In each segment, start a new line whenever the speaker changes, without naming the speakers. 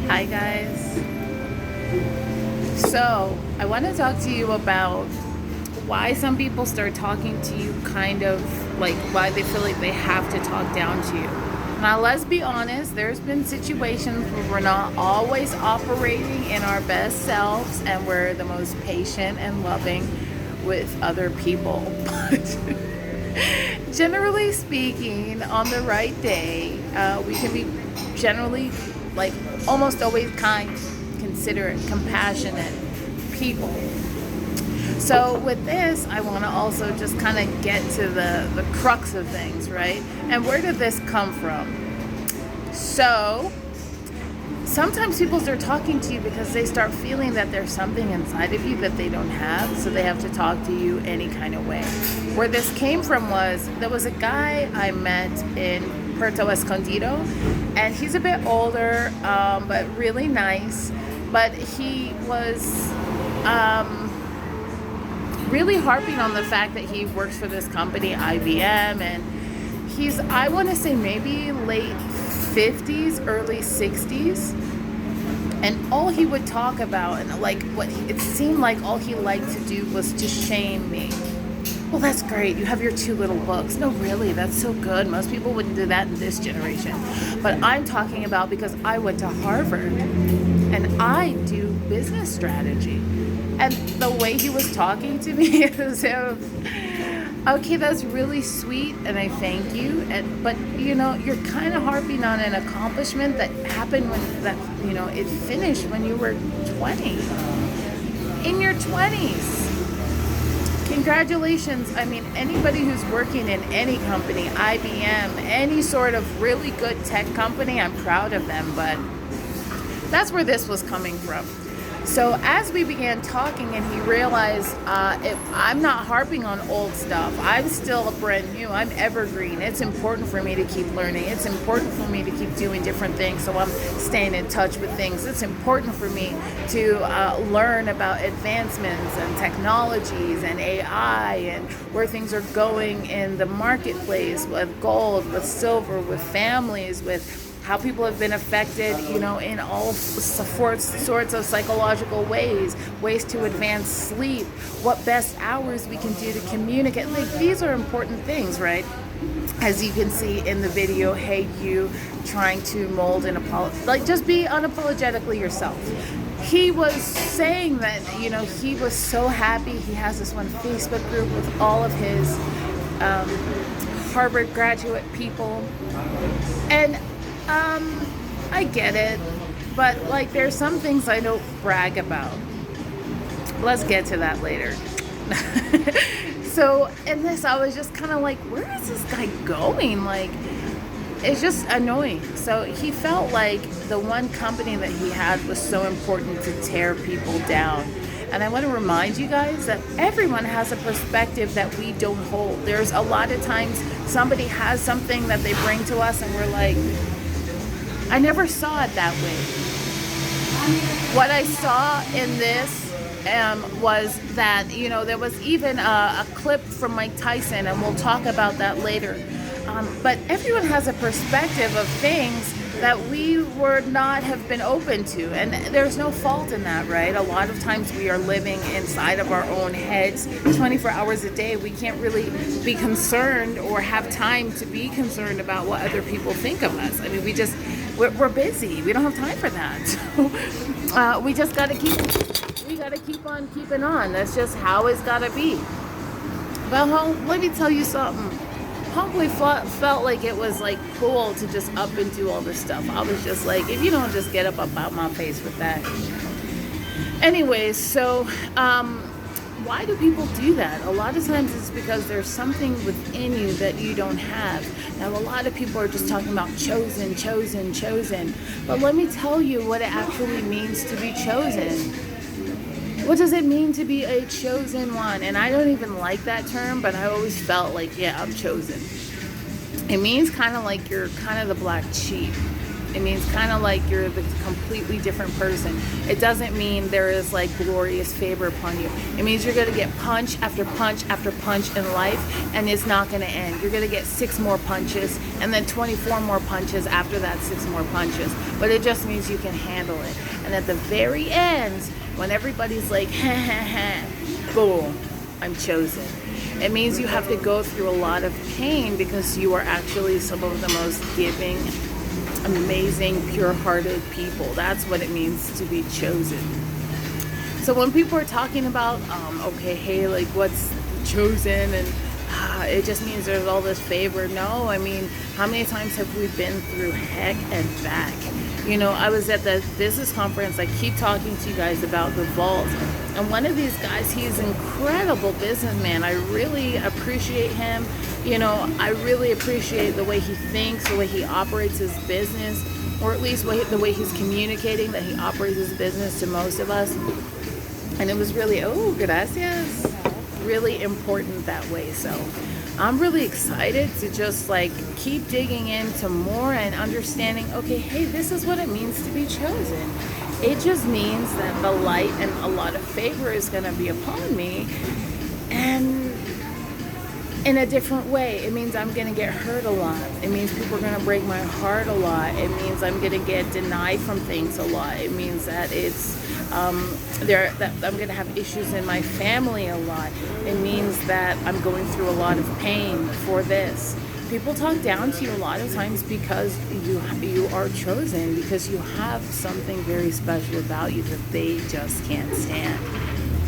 Hi guys. So I want to talk to you about why some people start talking to you kind of like why they feel like they have to talk down to you. Now let's be honest, there's been situations where we're not always operating in our best selves and we're the most patient and loving with other people. But generally speaking, on the right day, we can be generally like almost always kind, considerate, compassionate people. So with this, I want to also just kind of get to the crux of things, right? And where did this come from? So sometimes people start talking to you because they start feeling that there's something inside of you that they don't have, so they have to talk to you any kind of way. Where this came from was, there was a guy I met in Puerto Escondido, and he's a bit older, but really nice. But he was really harping on the fact that he works for this company, IBM, and he's, I want to say maybe late 50s, early 60s. And all he would talk about, and like it seemed like all he liked to do was to shame me. Well, that's great. You have your 2 little books. No, really, that's so good. Most people wouldn't do that in this generation. But I'm talking about because I went to Harvard and I do business strategy. And the way he was talking to me is okay, that's really sweet and I thank you. But you know, you're kind of harping on an accomplishment that happened it finished when you were 20. In your 20s. Congratulations. I mean, anybody who's working in any company, IBM, any sort of really good tech company, I'm proud of them, but that's where this was coming from. So as we began talking and he realized I'm not harping on old stuff. I'm still brand new. I'm evergreen. It's important for me to keep learning. It's important for me to keep doing different things. So I'm staying in touch with things. It's important for me to learn about advancements and technologies and AI and where things are going in the marketplace with gold, with silver, with families, with how people have been affected, in all sorts of psychological ways to advance sleep, what best hours we can do to communicate. Like, these are important things, right? As you can see in the video, hey, you trying to mold and just be unapologetically yourself. He was saying that, he was so happy. He has this one Facebook group with all of his Harvard graduate people. And I get it, but there's some things I don't brag about. Let's get to that later. So in this, I was just kind of like, where is this guy going? It's just annoying. So he felt like the one company that he had was so important to tear people down. And I want to remind you guys that everyone has a perspective that we don't hold. There's a lot of times somebody has something that they bring to us and we're like, I never saw it that way. What I saw in this was that, there was even a clip from Mike Tyson, and we'll talk about that later. But everyone has a perspective of things that we would not have been open to. And there's no fault in that, right? A lot of times we are living inside of our own heads 24 hours a day. We can't really be concerned or have time to be concerned about what other people think of us. I mean, we're busy. We don't have time for that. So we just got to keep on keeping on. That's just how it's got to be. But let me tell you something. Homeboy felt like it was cool to just up and do all this stuff. I was just like, if you don't just get up about my face with that. Anyways, so why do people do that? A lot of times it's because there's something within you that you don't have. Now, a lot of people are just talking about chosen. But let me tell you what it actually means to be chosen. What does it mean to be a chosen one? And I don't even like that term, but I always felt like, yeah, I'm chosen. It means kind of like you're kind of the black sheep. It means kind of like you're the completely different person. It doesn't mean there is like glorious favor upon you. It means you're going to get punch after punch after punch in life, and it's not going to end. You're going to get 6 more punches and then 24 more punches after that 6 more punches. But it just means you can handle it. And at the very end, when everybody's like, ha ha ha, boom, I'm chosen. It means you have to go through a lot of pain because you are actually some of the most giving, amazing, pure-hearted people. That's what it means to be chosen. So when people are talking about, okay, hey, like what's chosen, and it just means there's all this favor. No, I mean, how many times have we been through heck and back? You know, I was at the business conference. I keep talking to you guys about the vault. And one of these guys, he's an incredible businessman. I really appreciate him. You know, I really appreciate the way he thinks, the way he operates his business, or at least the way he's communicating that he operates his business to most of us. And it was really, oh, gracias. Really important that way. So I'm really excited to just like keep digging into more and understanding, okay, hey, this is what it means to be chosen. It just means that the light and a lot of favor is going to be upon me, and in a different way. It means I'm going to get hurt a lot. It means people are going to break my heart a lot. It means I'm going to get denied from things a lot. It means that it's that I'm going to have issues in my family a lot. It means that I'm going through a lot of pain for this. People talk down to you a lot of times because you are chosen, because you have something very special about you that they just can't stand.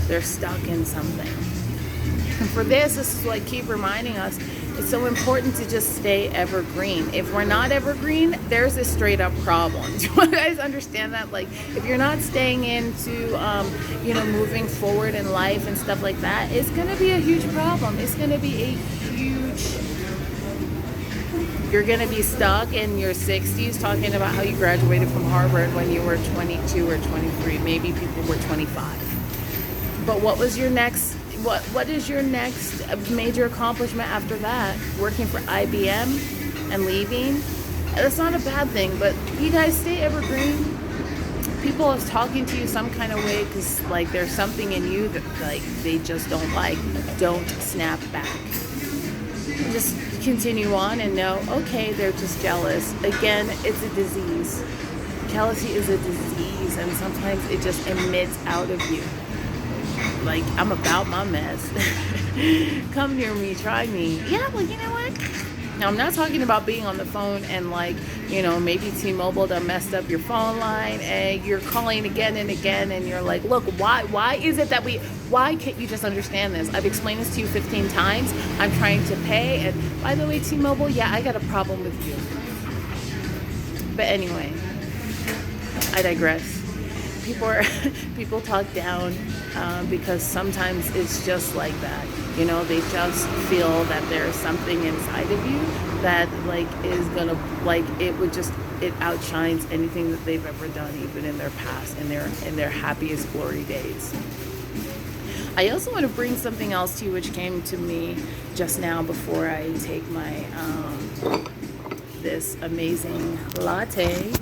They're stuck in something. And for this is what I keep reminding us. It's so important to just stay evergreen. If we're not evergreen, there's a straight up problem. Do you guys understand that? Like, if you're not staying into, moving forward in life and stuff like that, it's going to be a huge problem. It's going to be a huge... You're going to be stuck in your 60s talking about how you graduated from Harvard when you were 22 or 23. Maybe people were 25. But what was your next... What is your next major accomplishment after that? Working for IBM and leaving? That's not a bad thing, but you guys stay evergreen. People are talking to you some kind of way because like there's something in you that like they just don't like. Don't snap back. Just continue on and know, okay, they're just jealous. Again, it's a disease. Jealousy is a disease, and sometimes it just emits out of you. Like, I'm about my mess. Come near me, try me. Yeah, well, you know what? Now, I'm not talking about being on the phone and like, maybe T-Mobile done messed up your phone line and you're calling again and again and you're like, look, why is it that why can't you just understand this? I've explained this to you 15 times. I'm trying to pay. And by the way, T-Mobile, yeah, I got a problem with you. But anyway, I digress. People talk down because sometimes it's just like that. They just feel that there's something inside of you that like is gonna like it outshines anything that they've ever done, even in their past, in their happiest glory days. I also want to bring something else to you, which came to me just now before I take my this amazing latte.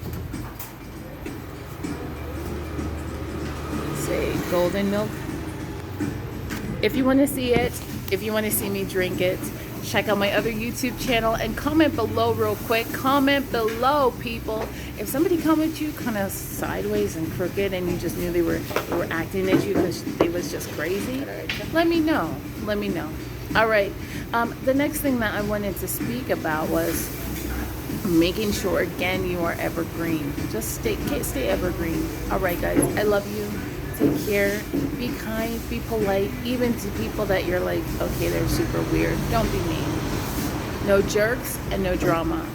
Golden milk. If you want to see it, if you want to see me drink it, check out my other YouTube channel and comment below real quick. Comment below, people. If somebody commented you kind of sideways and crooked and you just knew they were acting at you because they was just crazy, let me know. All right. The next thing that I wanted to speak about was making sure, again, you are evergreen. Just stay evergreen. All right, guys. I love you. Take care, be kind, be polite, even to people that you're like, okay, they're super weird. Don't be mean. No jerks and no drama.